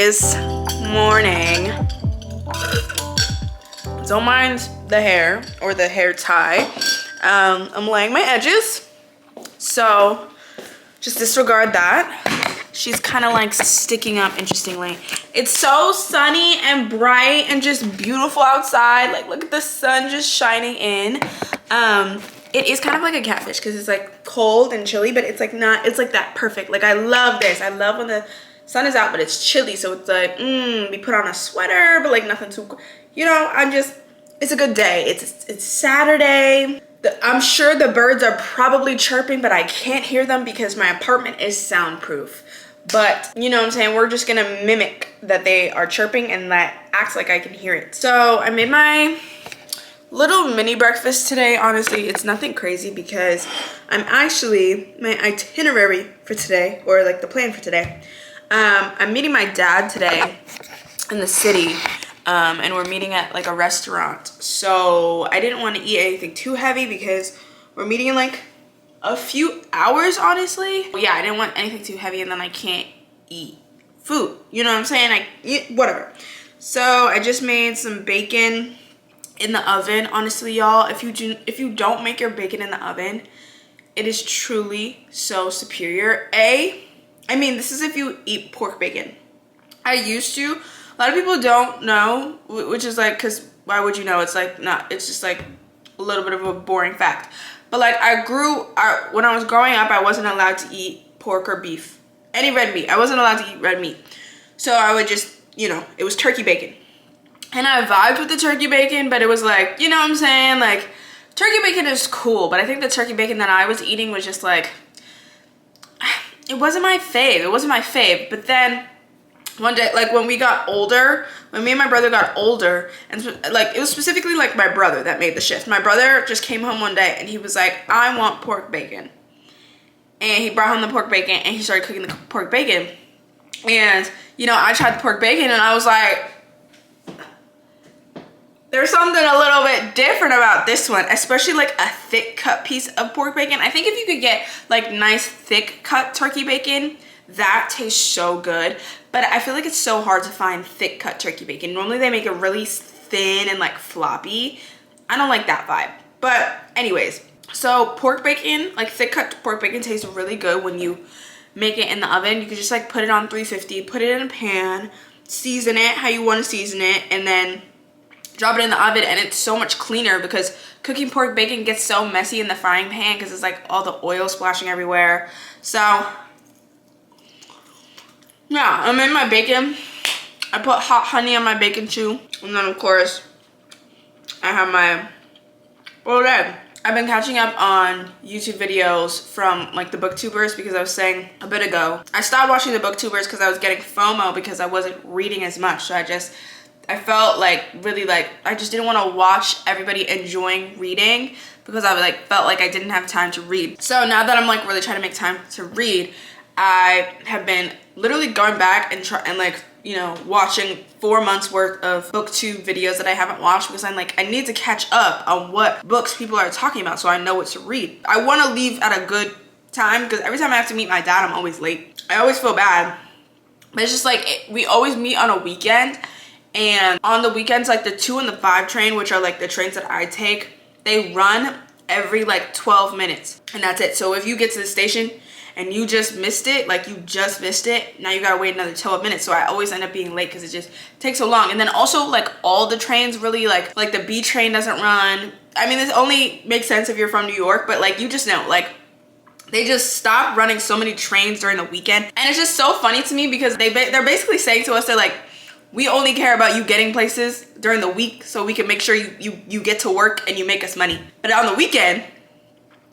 is morning. Don't mind the hair or the hair tie. I'm laying my edges, so just disregard that. She's kind of like sticking up, interestingly. It's so sunny and bright and just beautiful outside. Like, look at the sun just shining in. It is kind of like a catfish because it's like cold and chilly, but it's like not, it's like that perfect. Like, I love this. I love when the sun is out, but it's chilly. So it's like, we put on a sweater, but like nothing too, you know, it's a good day. It's Saturday. I'm sure the birds are probably chirping, but I can't hear them because my apartment is soundproof. But you know what I'm saying? We're just gonna mimic that they are chirping and that acts like I can hear it. So I made my little mini breakfast today. Honestly, it's nothing crazy because my itinerary for today, or like the plan for today, I'm meeting my dad today in the city. And we're meeting at like a restaurant. So I didn't want to eat anything too heavy because we're meeting in like a few hours, honestly. But yeah, I didn't want anything too heavy and then I can't eat food. You know what I'm saying? Whatever. So I just made some bacon in the oven. Honestly, y'all, if you don't make your bacon in the oven, it is truly so superior. I mean, this is if you eat pork bacon. I used to. A lot of people don't know, which is like, because why would you know? It's like, not, it's just like a little bit of a boring fact. But like, when I was growing up, I wasn't allowed to eat pork or beef. Any red meat. I wasn't allowed to eat red meat. So I would just, you know, it was turkey bacon. And I vibed with the turkey bacon, but it was like, you know what I'm saying? Like, turkey bacon is cool, but I think the turkey bacon that I was eating was just like, it wasn't my fave. It wasn't my fave. But then one day, like when we got older, when me and my brother got older, and like it was specifically like my brother that made the shift. My brother just came home one day and he was like, I want pork bacon. And he brought home the pork bacon and he started cooking the pork bacon. And, you know, I tried the pork bacon and I was like, there's something a little bit different about this one, especially like a thick cut piece of pork bacon. I think if you could get like nice thick cut turkey bacon, that tastes so good. But I feel like it's so hard to find thick cut turkey bacon. Normally they make it really thin and like floppy. I don't like that vibe. But anyways, so pork bacon, like thick cut pork bacon tastes really good when you make it in the oven. You could just like put it on 350, put it in a pan, season it how you want to season it, and then drop it in the oven. And it's so much cleaner because cooking pork bacon gets so messy in the frying pan because it's like all the oil splashing everywhere. So yeah, I made my bacon. I put hot honey on my bacon too. And then of course, I have my boiled egg. I've been catching up on YouTube videos from like the booktubers because I was saying a bit ago, I stopped watching the booktubers because I was getting FOMO because I wasn't reading as much. So I felt like really like, I just didn't want to watch everybody enjoying reading because I like felt like I didn't have time to read. So now that I'm like really trying to make time to read, I have been literally going back and like, you know, watching 4 months worth of booktube videos that I haven't watched because I'm like, I need to catch up on what books people are talking about so I know what to read. I want to leave at a good time because every time I have to meet my dad, I'm always late. I always feel bad. But it's just like, we always meet on a weekend, and on the weekends, like the 2 and the 5 train, which are like the trains that I take, they run every like 12 minutes and that's it. So if you get to the station and you just missed it, like you just missed it, now you gotta wait another 12 minutes. So I always end up being late because it just takes so long. And then also like all the trains really like the B train doesn't run. I mean, this only makes sense if you're from New York, but like you just know, like they just stop running so many trains during the weekend. And it's just so funny to me because they're basically saying to us, they're like, we only care about you getting places during the week so we can make sure you get to work and you make us money. But on the weekend,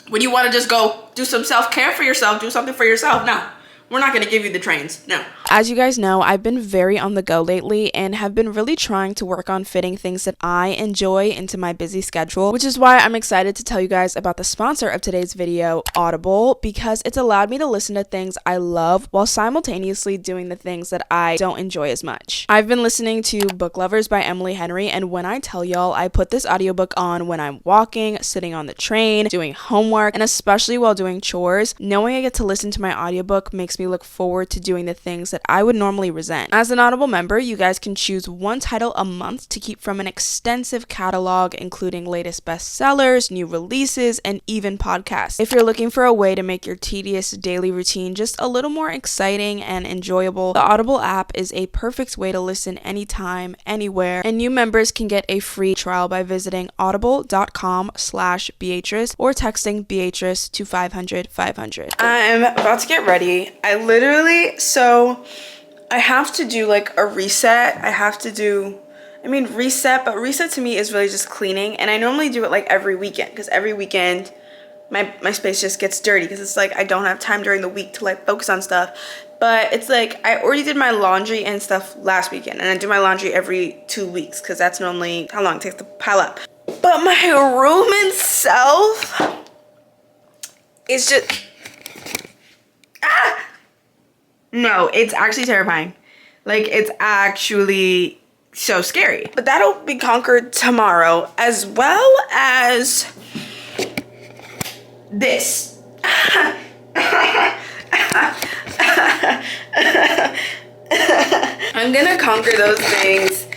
when you want to just go do some self-care for yourself, do something for yourself, no, we're not going to give you the trains. No. As you guys know, I've been very on the go lately and have been really trying to work on fitting things that I enjoy into my busy schedule, which is why I'm excited to tell you guys about the sponsor of today's video, Audible, because it's allowed me to listen to things I love while simultaneously doing the things that I don't enjoy as much. I've been listening to Book Lovers by Emily Henry, and when I tell y'all, I put this audiobook on when I'm walking, sitting on the train, doing homework, and especially while doing chores. Knowing I get to listen to my audiobook makes makes me look forward to doing the things that I would normally resent. As an Audible member, you guys can choose one title a month to keep from an extensive catalog, including latest bestsellers, new releases, and even podcasts. If you're looking for a way to make your tedious daily routine just a little more exciting and enjoyable, the Audible app is a perfect way to listen anytime, anywhere, and new members can get a free trial by visiting audible.com/Beatrice or texting Beatrice to 500-500. I'm about to get ready. I have to do like a reset. Reset, but reset to me is really just cleaning. And I normally do it like every weekend, because every weekend my space just gets dirty, because it's like I don't have time during the week to like focus on stuff. But it's like I already did my laundry and stuff last weekend, and I do my laundry every 2 weeks, because that's normally how long it takes to pile up. But my room itself is just... No, it's actually terrifying. Like, it's actually so scary. But that'll be conquered tomorrow, as well as this. I'm gonna conquer those things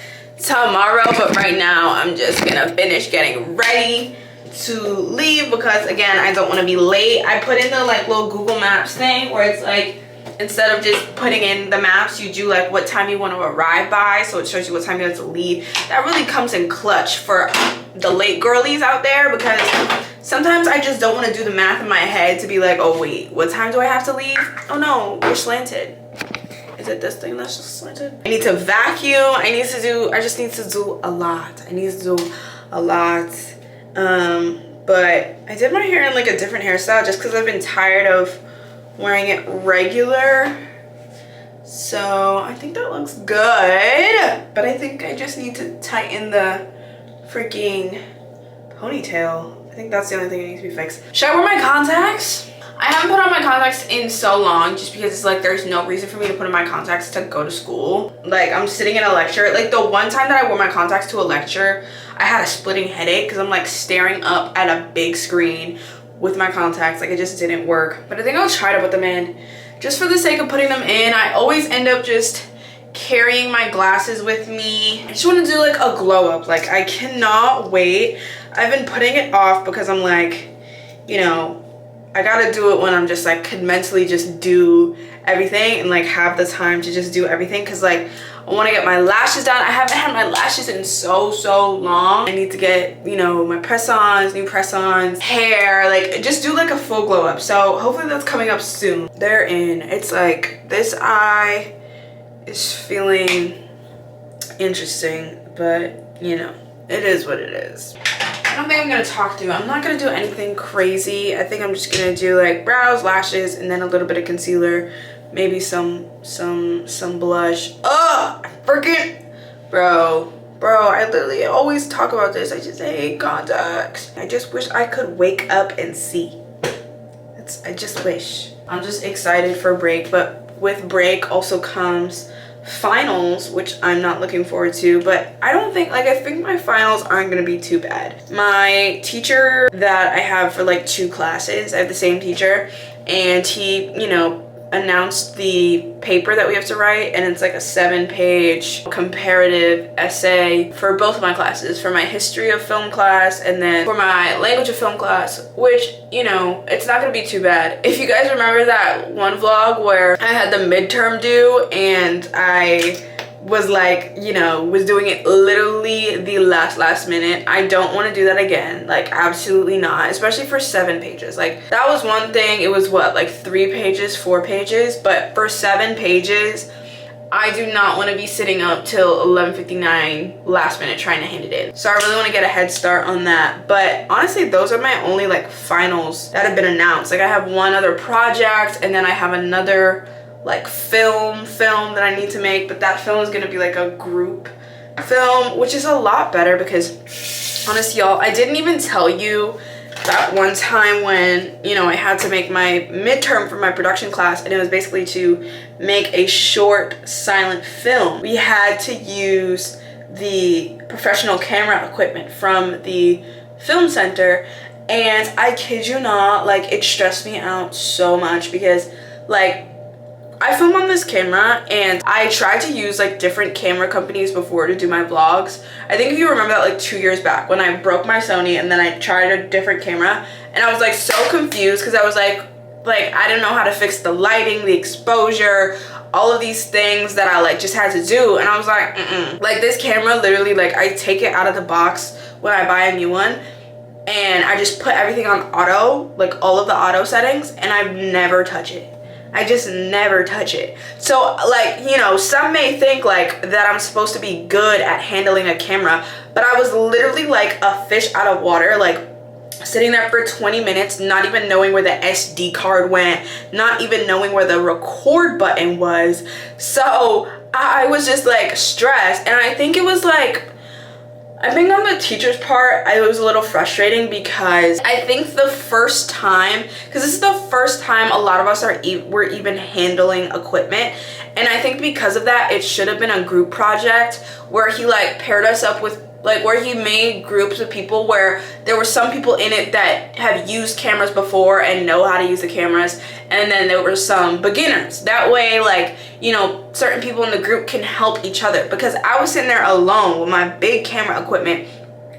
tomorrow, but right now I'm just gonna finish getting ready to leave, because again, I don't want to be late. I put in the like little Google Maps thing where it's like, instead of just putting in the maps, you do like what time you want to arrive by, so it shows you what time you have to leave. That really comes in clutch for the late girlies out there, because sometimes I just don't want to do the math in my head to be like, oh wait, what time do I have to leave? Oh no, we're slanted. Is it this thing that's just slanted? I need to vacuum. I just need to do a lot. But I did my hair in like a different hairstyle just because I've been tired of wearing it regular. So I think that looks good. But I think I just need to tighten the freaking ponytail. I think that's the only thing that needs to be fixed. Should I wear my contacts? I haven't put on my contacts in so long, just because it's like there's no reason for me to put on my contacts to go to school. Like, I'm sitting in a lecture. Like, the one time that I wore my contacts to a lecture, I had a splitting headache because I'm like staring up at a big screen with my contacts. Like, it just didn't work. But I think I'll try to put them in just for the sake of putting them in. I always end up just carrying my glasses with me. I just want to do like a glow up. Like, I cannot wait. I've been putting it off because I'm like, you know, I gotta do it when I'm just like could mentally just do everything and like have the time to just do everything, because like I want to get my lashes done. I haven't had my lashes in so long. I need to get, you know, my press-ons, new press-ons, hair, like just do like a full glow up. So hopefully that's coming up soon. They're in. It's like this eye is feeling interesting, but you know, it is what it is. I don't think I'm gonna talk through. I'm not gonna do anything crazy. I think I'm just gonna do like brows, lashes, and then a little bit of concealer, maybe some blush. Oh, freaking bro, I literally always talk about this. I just hate contacts. I just wish I could wake up and see. I just wish. I'm just excited for break, but with break also comes finals, which I'm not looking forward to. But I think my finals aren't gonna be too bad. My teacher that I have for like 2 classes, I have the same teacher, and he, you know, announced the paper that we have to write, and it's like a 7-page comparative essay for both of my classes, for my history of film class and then for my language of film class, which, you know, it's not gonna be too bad. If you guys remember that one vlog where I had the midterm due and I was like, you know, was doing it literally the last minute, I don't want to do that again. Like, absolutely not, especially for 7 pages. Like, that was one thing. It was what, like 3 pages, 4 pages, but for 7 pages, I do not want to be sitting up till 11:59 last minute trying to hand it in. So I really want to get a head start on that. But honestly, those are my only like finals that have been announced. Like, I have one other project, and then I have another like film that I need to make, but that film is gonna be like a group film, which is a lot better, because honestly, y'all, I didn't even tell you that one time when, you know, I had to make my midterm for my production class, and it was basically to make a short silent film. We had to use the professional camera equipment from the film center, and I kid you not, like, it stressed me out so much, because like I film on this camera, and I tried to use like different camera companies before to do my vlogs. I think if you remember that like 2 years back when I broke my Sony and then I tried a different camera, and I was like so confused because I was like I didn't know how to fix the lighting, the exposure, all of these things that I like just had to do. And I was like, like this camera literally, like I take it out of the box when I buy a new one and I just put everything on auto, like all of the auto settings, and I never touch it. I just never touch it. So like, you know, some may think like that I'm supposed to be good at handling a camera, but I was literally like a fish out of water, like sitting there for 20 minutes, not even knowing where the SD card went, not even knowing where the record button was. So I was just like stressed, and I think it was like, I think on the teacher's part, it was a little frustrating because I think the first time, because this is the first time a lot of us were even handling equipment, and I think because of that, it should have been a group project where he like paired us up with, like where he made groups of people where there were some people in it that have used cameras before and know how to use the cameras, and then there were some beginners. That way, like, you know, certain people in the group can help each other, because I was sitting there alone with my big camera equipment,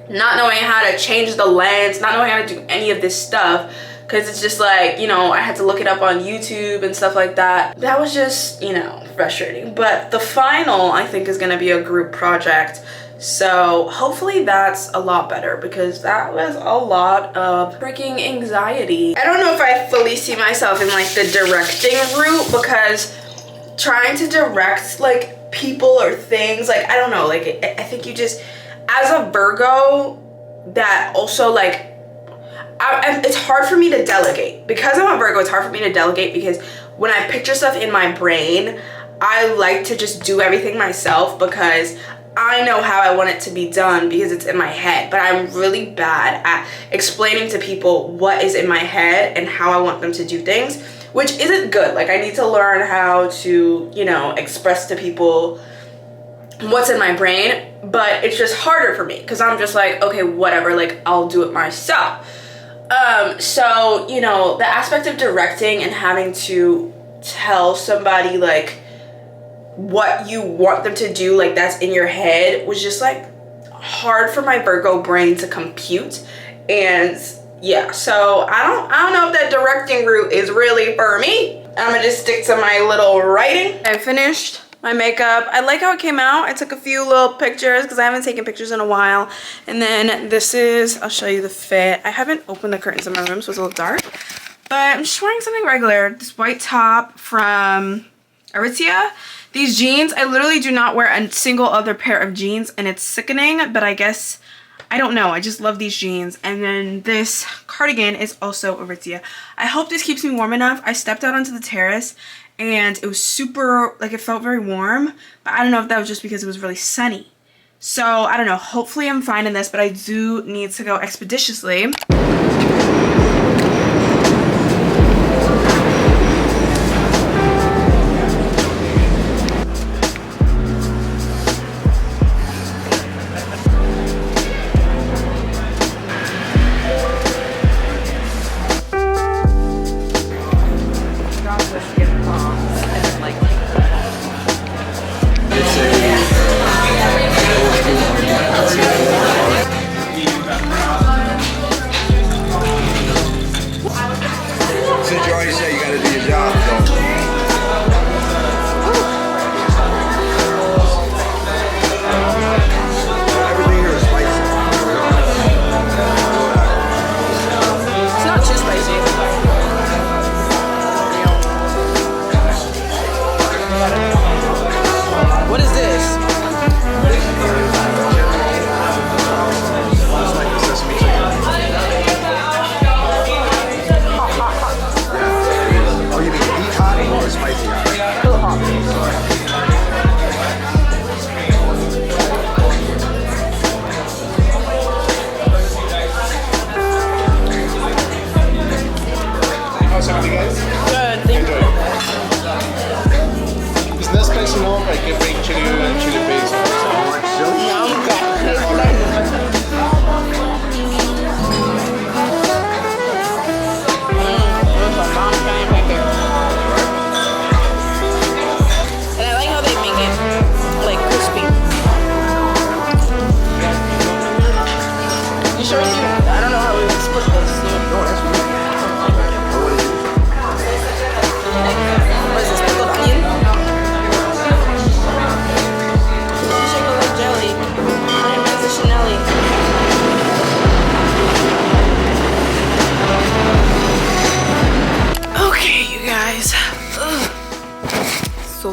not knowing how to change the lens, not knowing how to do any of this stuff, because it's just like, you know, I had to look it up on YouTube and stuff like that. That was just, you know, frustrating. But the final, I think, is gonna be a group project. So hopefully that's a lot better, because that was a lot of freaking anxiety. I don't know if I fully see myself in like the directing route, because trying to direct like people or things, like I don't know, like I think you just, as a Virgo, that also like it's hard for me to delegate. Because I'm a Virgo, it's hard for me to delegate, because when I picture stuff in my brain, I like to just do everything myself, because I know how I want it to be done because it's in my head. But I'm really bad at explaining to people what is in my head and how I want them to do things, which isn't good. Like I need to learn how to, you know, express to people what's in my brain, but it's just harder for me because I'm just like, okay, whatever, like I'll do it myself. So, you know, the aspect of directing and having to tell somebody like what you want them to do, like that's in your head, was just like hard for my Virgo brain to compute. And yeah, so I don't know if that directing route is really for me. I'm gonna just stick to my little writing. I finished my makeup. I like how it came out. I took a few little pictures because I haven't taken pictures in a while. And then this is, I'll show you the fit. I haven't opened the curtains in my room, so it's a little dark. But I'm just wearing something regular. This white top from 𝐿𝐼𝐍𝐻. These jeans, I literally do not wear a single other pair of jeans, and it's sickening, but I guess, I don't know, I just love these jeans. And then this cardigan is also 𝐿𝐼𝐍𝐻. I hope this keeps me warm enough. I stepped out onto the terrace and it was super, like it felt very warm, but I don't know if that was just because it was really sunny. So I don't know, hopefully I'm fine in this, but I do need to go expeditiously.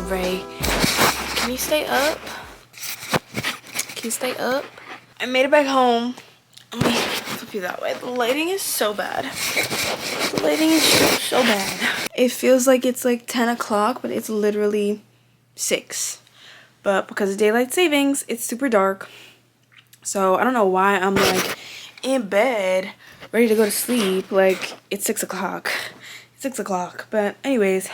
Ray. Can you stay up? Can you stay up? I made it back home. Let me flip you that way. The lighting is so bad. The lighting is so bad. It feels like it's like 10 o'clock, but it's literally 6. But because of daylight savings, it's super dark. So I don't know why I'm like in bed, ready to go to sleep. Like it's 6 o'clock. It's 6 o'clock. But anyways,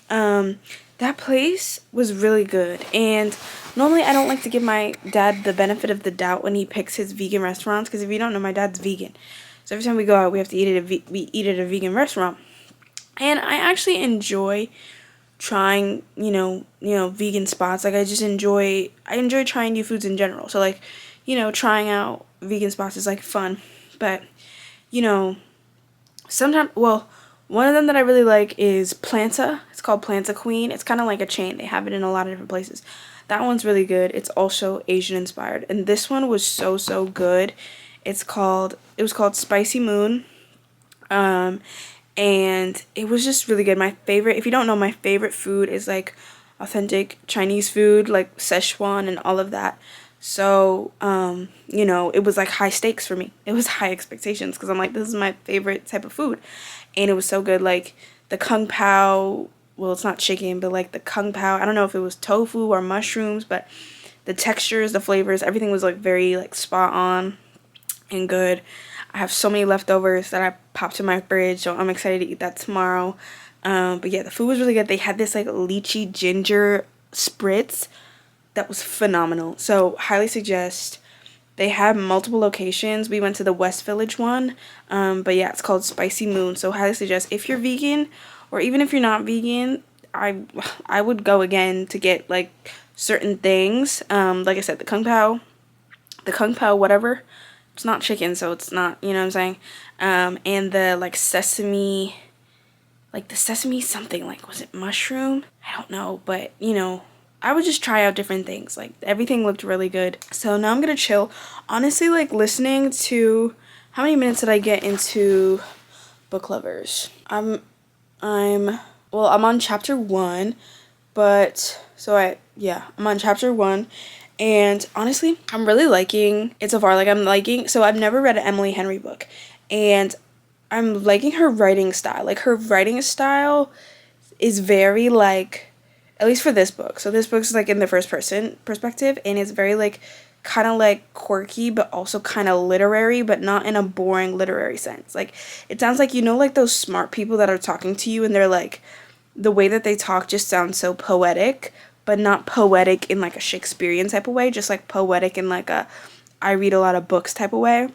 that place was really good. And normally I don't like to give my dad the benefit of the doubt when he picks his vegan restaurants, because if you don't know, my dad's vegan. So every time we go out, we have to eat at a vegan restaurant. And I actually enjoy trying, vegan spots. Like I enjoy trying new foods in general. So like, trying out vegan spots is like fun. But, sometimes, well, one of them that I really like is Planta. It's called Planta Queen. It's kind of like a chain. They have it in a lot of different places. That one's really good. It's also Asian inspired. And this one was so good. It was called Spicy Moon. And it was just really good. My favorite, if you don't know, my favorite food is like authentic Chinese food, like Szechuan and all of that. So, it was like high stakes for me. It was high expectations because I'm like, this is my favorite type of food. And it was so good. Like the 𝐶𝐿, well, it's not chicken, but like the 𝐶𝐿, I don't know if it was tofu or mushrooms, but the textures, the flavors, everything was like very like spot on and good. I have so many leftovers that I popped in my fridge, so I'm excited to eat that tomorrow. But yeah, the food was really good. They had this like lychee ginger spritz that was phenomenal. So highly suggest. They have multiple locations. We went to the West Village one. But yeah, it's called Spicy Moon. So highly suggest if you're vegan, or even if you're not vegan, I would go again to get like certain things. Like I said, the 𝐶𝐿, whatever. It's not chicken, so it's not, you know what I'm saying? And the like sesame, something, like, was it mushroom? I don't know, but I would just try out different things. Like everything looked really good. So now I'm gonna chill. Honestly, like listening to, how many minutes did I get into Book Lovers? I'm on chapter 1, but I'm on chapter 1. And honestly, I'm really liking it so far. Like so I've never read an Emily Henry book, and I'm liking her writing style. Like her writing style is very like, at least for this book. So this book's like in the first person perspective, and it's very like kind of like quirky, but also kind of literary, but not in a boring literary sense. Like it sounds like, like those smart people that are talking to you, and they're like, the way that they talk just sounds so poetic, but not poetic in like a Shakespearean type of way, just like poetic in like a I read a lot of books type of way.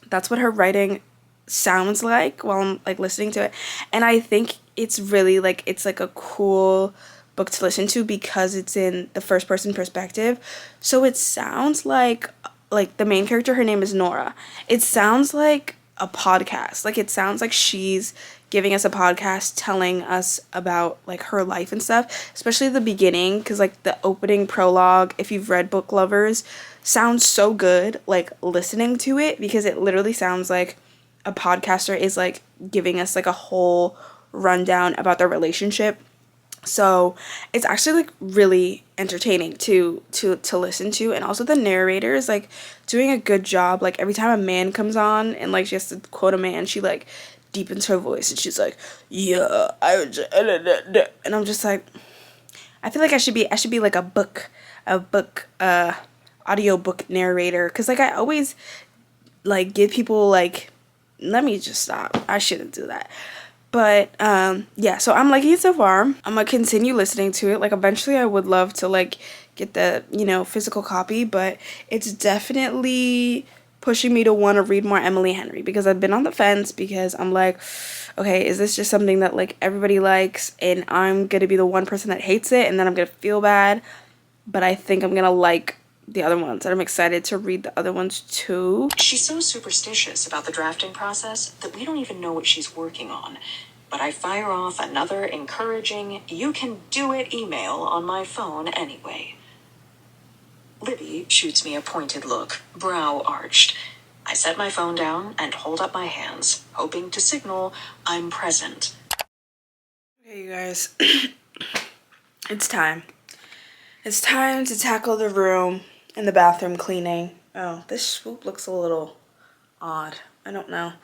That's what her writing sounds like while I'm like listening to it. And I think it's really like, it's like a cool book to listen to because it's in the first person perspective. So it sounds like the main character, her name is Nora. It sounds like a podcast. Like it sounds like she's giving us a podcast telling us about like her life and stuff, especially the beginning, because like the opening prologue, if you've read Book Lovers, sounds so good like listening to it, because it literally sounds like a podcaster is like giving us like a whole rundown about their relationship. So it's actually like really entertaining to listen to, and also the narrator is like doing a good job. Like every time a man comes on and like she has to quote a man, she like deepens her voice and she's like, yeah, and I'm just like, I feel like I should be like a audio book narrator, because like I always like give people like, let me just stop, I shouldn't do that. But yeah, so I'm liking it so far. I'm gonna continue listening to it. Like eventually I would love to like get the physical copy, but it's definitely pushing me to want to read more Emily Henry, because I've been on the fence, because I'm like, okay, is this just something that like everybody likes and I'm gonna be the one person that hates it and then I'm gonna feel bad? But I think I'm gonna like the other ones, and I'm excited to read the other ones too. She's so superstitious about the drafting process that we don't even know what she's working on. But I fire off another encouraging, you can do it email on my phone anyway. Libby shoots me a pointed look, brow arched. I set my phone down and hold up my hands, hoping to signal I'm present. Okay, you guys. it's time. It's time to tackle the room and the bathroom cleaning. Oh, this swoop looks a little odd. I don't know.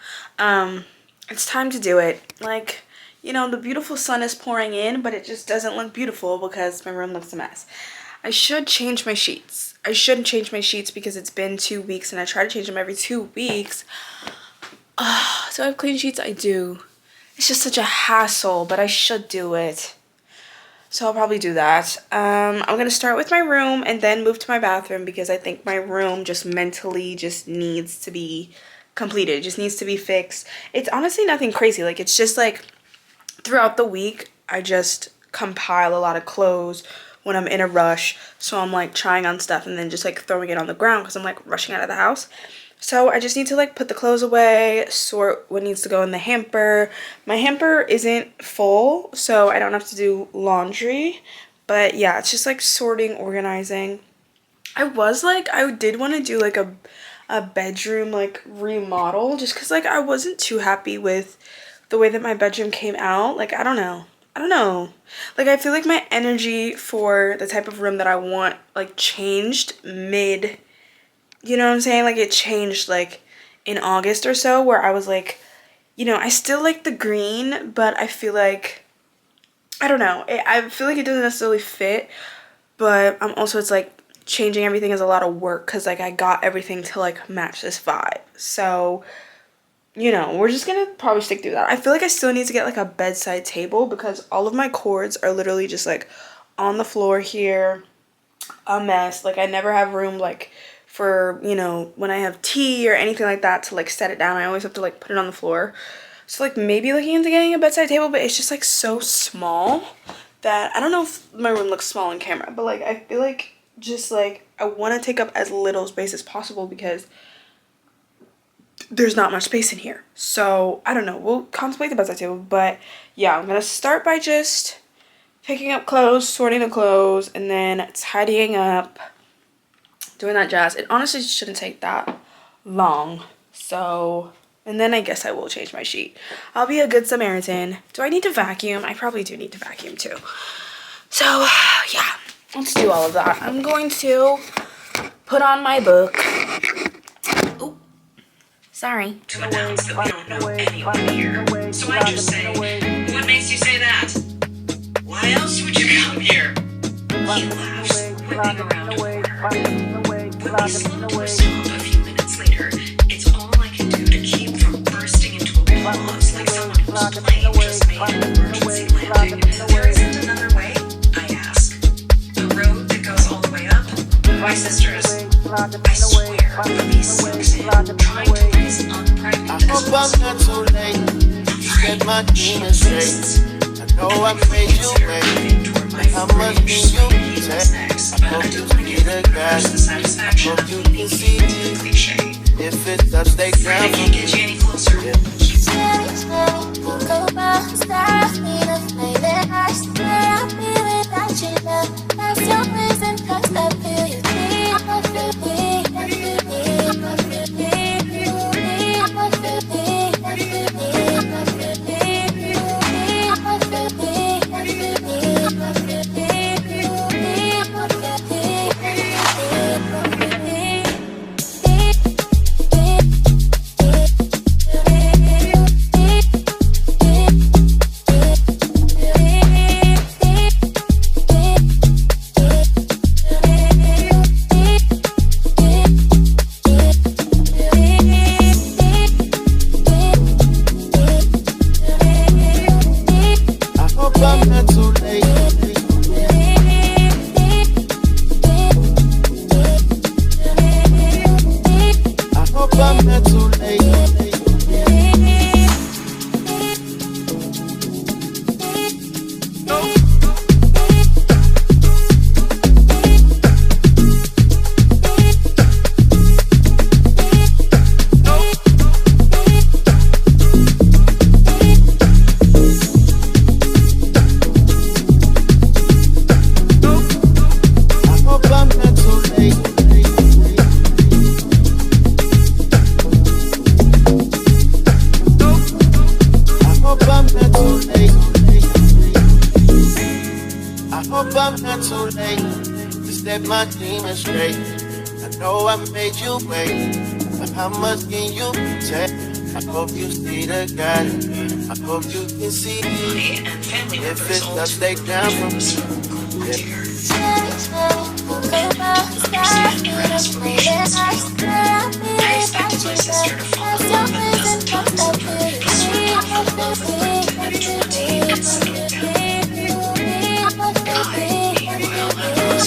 It's time to do it. Like, you know, the beautiful sun is pouring in, but it just doesn't look beautiful because my room looks a mess. I should change my sheets. I shouldn't change my sheets because it's been 2 weeks and I try to change them every 2 weeks. So I have clean sheets? I do. It's just such a hassle, but I should do it. So I'll probably do that. I'm going to start with my room and then move to my bathroom because I think my room just mentally just needs to be completed. It just needs to be fixed. It's honestly nothing crazy. Like, it's just like throughout the week, I just compile a lot of clothes when I'm in a rush. So I'm like trying on stuff and then just like throwing it on the ground because I'm like rushing out of the house. So I just need to like put the clothes away, sort what needs to go in the hamper. My hamper isn't full, so I don't have to do laundry. But yeah, it's just like sorting, organizing. I did want to do like a bedroom like remodel just because like I wasn't too happy with the way that my bedroom came out. Like, I don't know. Like, I feel like my energy for the type of room that I want like changed mid, you know what I'm saying? Like, it changed like in August or so where I was like, you know, I still like the green, but I feel like, I don't know. I feel like it doesn't necessarily fit, but it's like changing everything is a lot of work because like I got everything to like match this vibe. So, you know, we're just gonna probably stick through that. I feel like I still need to get like a bedside table because all of my cords are literally just like on the floor here, a mess. Like, I never have room like for, you know, when I have tea or anything like that to like set it down. I always have to like put it on the floor. So like maybe looking into getting a bedside table, but it's just like so small that I don't know if my room looks small on camera, but like I feel like just like I want to take up as little space as possible because there's not much space in here. So I don't know, we'll contemplate the bedside table. But yeah, I'm gonna start by just picking up clothes, sorting the clothes, and then tidying up, doing that jazz. It honestly shouldn't take that long. So, and then I guess I will change my sheet. I'll be a good Samaritan. Do I need to vacuum? I probably do need to vacuum too. So yeah, let's do all of that. I'm going to put on my book. Ooh, sorry. To announce that we don't know anyone here. So I just say, what makes you say that? Why else would you come here? He laughs, whipping around a corner. When we slow to a stop a few minutes later, it's all I can do to keep from bursting into applause like someone whose plane just made an emergency landing. There isn't another way, I ask. The road that goes all the way up? My sisters, I swear, these sucks in, trying to raise unpregnant I hope I'm not too late. Set my demon straight. I know I made you wait. How much do you take? I hope you get a guy. I hope you can see it. If it touch, they grab I can't get you any closer. I'm not too late to set my demons straight. I know I made you wait, but how much can you take? I hope you see the God. I hope you can see Money and family if members it's all not take down from me. Understand your aspirations to be fulfilled. I expected my sister to fall in love a dozen times over. It's really not fall in love with my teenage routine and settle down. Meanwhile, I'm Rose Murphy One, romantic comedy.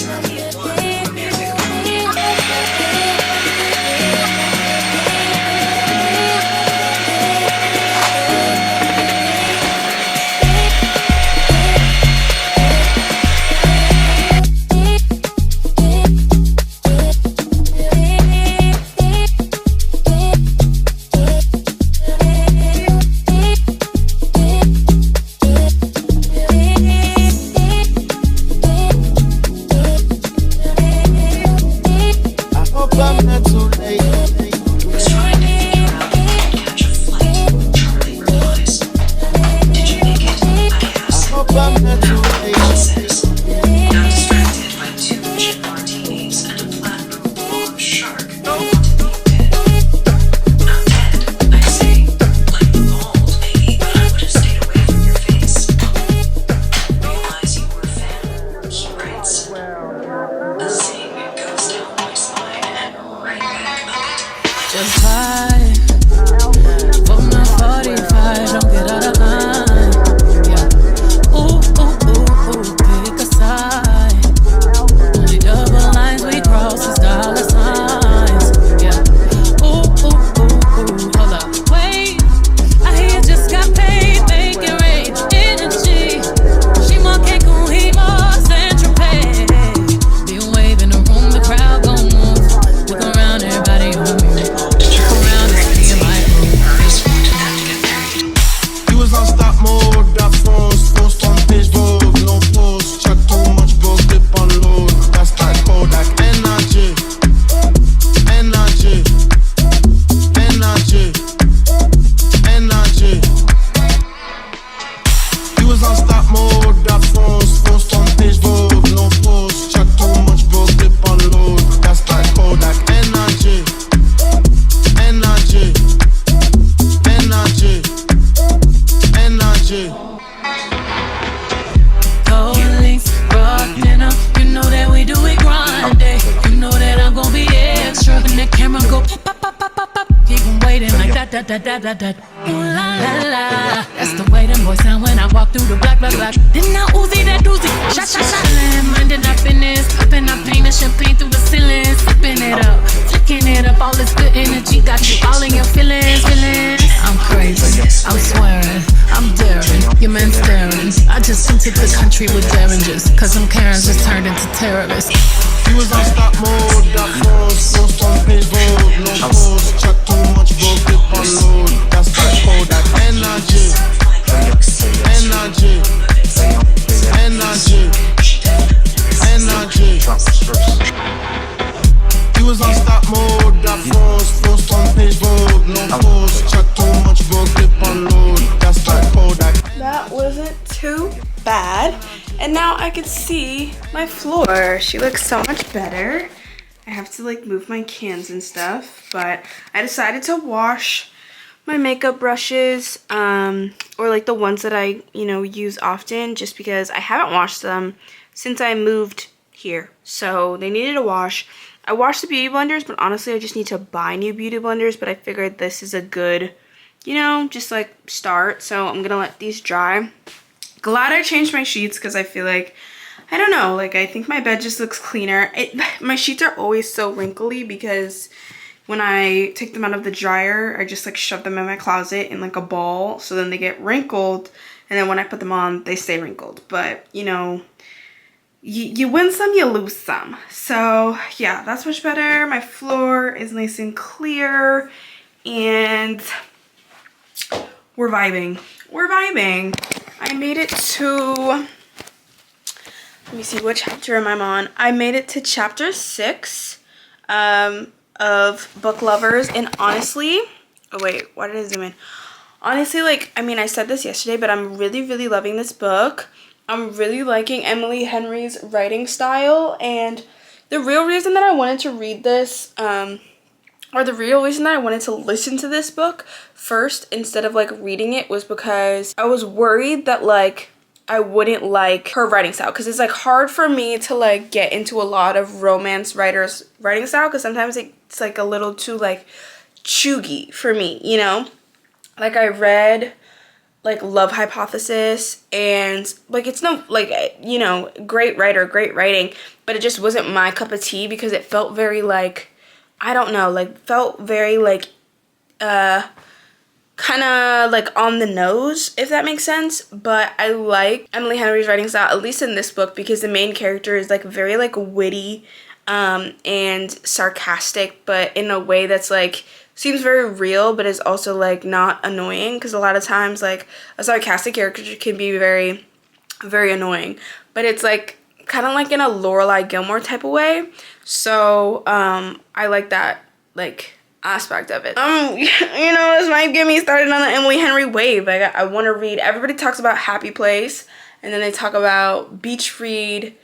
Ooh la la la. That's the way them boys sound when I walk through the block. Didn't I Uzi that doozy? Shot. Minded up in this, popping up paint and champagne through the ceiling, sipping it up, taking it up. All this good energy got you all in your feelings. I'm crazy, I'm swearing, I'm daring. Your man staring. I just entered the country with derringers, cause them Karens just turned into terrorists. He was on stop mode, that froze, post on page road, no pose, chat too much, bro, clip on load. That's that code, that energy, energy, energy, energy. He was on stop mode, that froze, post on page road, no pose, chat too much, bro, clip on load. That's that code, That wasn't too bad. And now I can see my floor. She looks so much better. I have to like move my cans and stuff, but I decided to wash my makeup brushes, or like the ones that I, use often, just because I haven't washed them since I moved here. So they needed a wash. I washed the beauty blenders, but honestly I just need to buy new beauty blenders, but I figured this is a good, just like start. So I'm gonna let these dry. Glad I changed my sheets because I feel like, I don't know, like I think my bed just looks cleaner. My sheets are always so wrinkly because when I take them out of the dryer, I just like shove them in my closet in like a ball, so then they get wrinkled, and then when I put them on, they stay wrinkled. But you win some, you lose some. So yeah, that's much better. My floor is nice and clear, and we're vibing. I made it to, let me see, what chapter am I on? I made it to chapter 6 of Book Lovers, and honestly, oh wait, why did I zoom in? Honestly, like, I mean, I said this yesterday, but I'm really, really loving this book. I'm really liking Emily Henry's writing style, and the real reason that I wanted to read this, or the real reason that I wanted to listen to this book first instead of like reading it, was because I was worried that like I wouldn't like her writing style, because it's like hard for me to like get into a lot of romance writers' writing style, because sometimes it's like a little too like chuggy for me, you know? Like I read like Love Hypothesis, and like it's no like, you know, great writer, great writing, but it just wasn't my cup of tea, because it felt very like, I don't know, like felt very like kind of like on the nose, if that makes sense. But I like Emily Henry's writing style, at least in this book, because the main character is like very like witty and sarcastic, but in a way that's like seems very real, but is also like not annoying, because a lot of times like a sarcastic character can be very, very annoying, but it's like kind of like in a Lorelai Gilmore type of way. So I like that like aspect of it. You know, this might get me started on the Emily Henry wave. Like I want to read, everybody talks about Happy Place, and then they talk about beach read,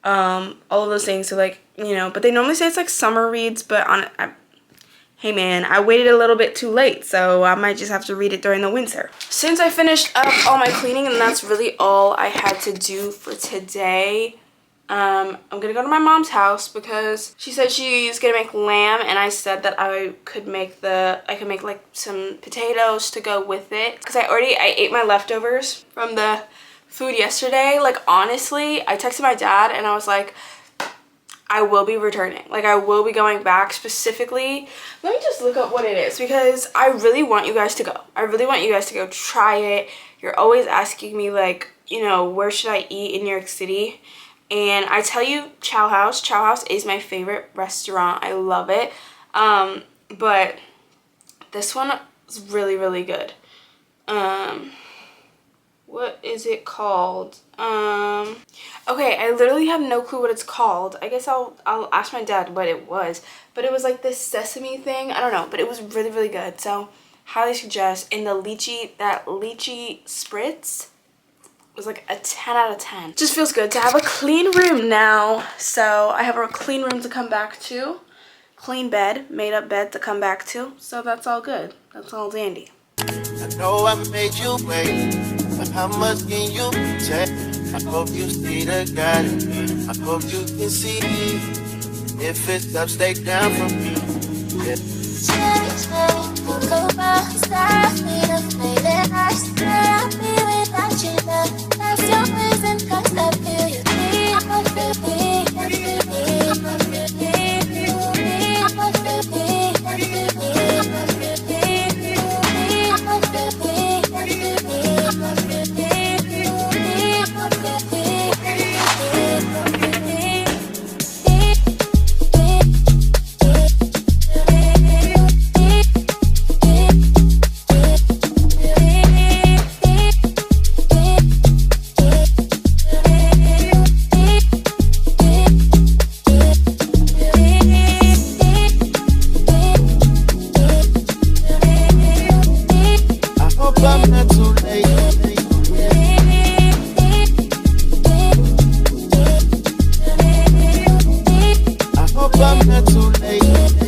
all of those things. So like, you know, but they normally say it's like summer reads, but hey man, I waited a little bit too late, so I might just have to read it during the winter. Since I finished up all my cleaning, and that's really all I had to do for today, I'm gonna go to my mom's house because she said she's gonna make lamb, and I said that I could make like some potatoes to go with it, because I ate my leftovers from the food yesterday. Like honestly, I texted my dad and I was like, I will be returning. Like I will be going back. Specifically, let me just look up what it is, because I really want you guys to go. I really want you guys to go try it. You're always asking me like, you know, where should I eat in New York City? And I tell you, Chow House. Chow House is my favorite restaurant. I love it. But this one is really, really good. What is it called? Okay, I literally have no clue what it's called. I guess I'll ask my dad what it was. But it was like this sesame thing. I don't know, but it was really, really good. So, highly suggest. And that lychee spritz was like a 10 out of 10. Just feels good to have a clean room now. So, I have a clean room to come back to. Clean bed, made up bed to come back to. So, that's all good. That's all dandy. I know I made you wait, but how much can you take? I hope you see the God in me. I hope you can see if it's up, stay down from me. Yeah. Change me, go by, stop me to play that I stop me without you. That's your reason, 'cause I feel you. I'm not too late. I hope I'm not too late.